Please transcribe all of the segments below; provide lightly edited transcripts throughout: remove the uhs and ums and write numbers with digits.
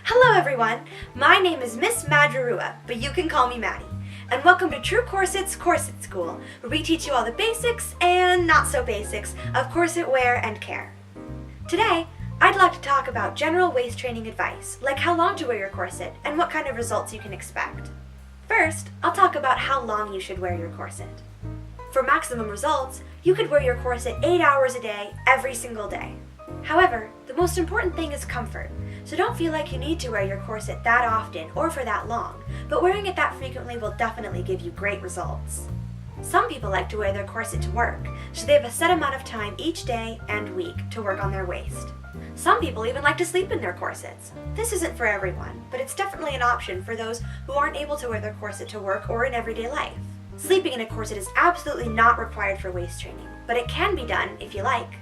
Hello everyone, my name is Miss Madrurua, but you can call me Maddie. And welcome to True Corset's Corset School, where we teach you all the basics and not so basics of corset wear and care. Today, I'd like to talk about general waist training advice, like how long to wear your corset and what kind of results you can expect. First, I'll talk about how long you should wear your corset. For maximum results, you could wear your corset 8 hours a day, every single day. However, the most important thing is comfort, so don't feel like you need to wear your corset that often or for that long, but wearing it that frequently will definitely give you great results. Some people like to wear their corset to work, so they have a set amount of time each day and week to work on their waist. Some people even like to sleep in their corsets. This isn't for everyone, but it's definitely an option for those who aren't able to wear their corset to work or in everyday life. Sleeping in a corset is absolutely not required for waist training, but it can be done if you like.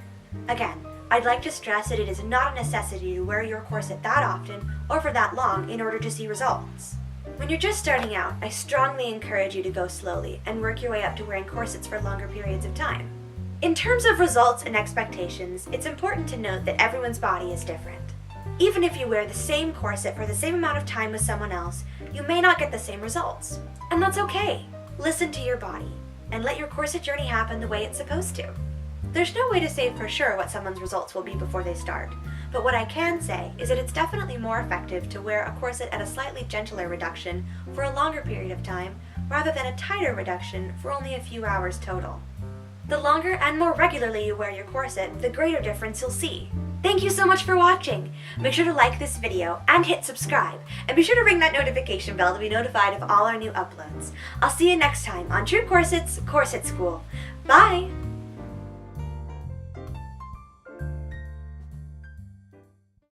Again, I'd like to stress that it is not a necessity to wear your corset that often or for that long in order to see results. When you're just starting out, I strongly encourage you to go slowly and work your way up to wearing corsets for longer periods of time. In terms of results and expectations, it's important to note that everyone's body is different. Even if you wear the same corset for the same amount of time with someone else, you may not get the same results. And that's okay. Listen to your body and let your corset journey happen the way it's supposed to. There's no way to say for sure what someone's results will be before they start, but what I can say is that it's definitely more effective to wear a corset at a slightly gentler reduction for a longer period of time rather than a tighter reduction for only a few hours total. The longer and more regularly you wear your corset, the greater difference you'll see. Thank you so much for watching! Make sure to like this video and hit subscribe, and be sure to ring that notification bell to be notified of all our new uploads. I'll see you next time on True Corset's Corset School. Bye!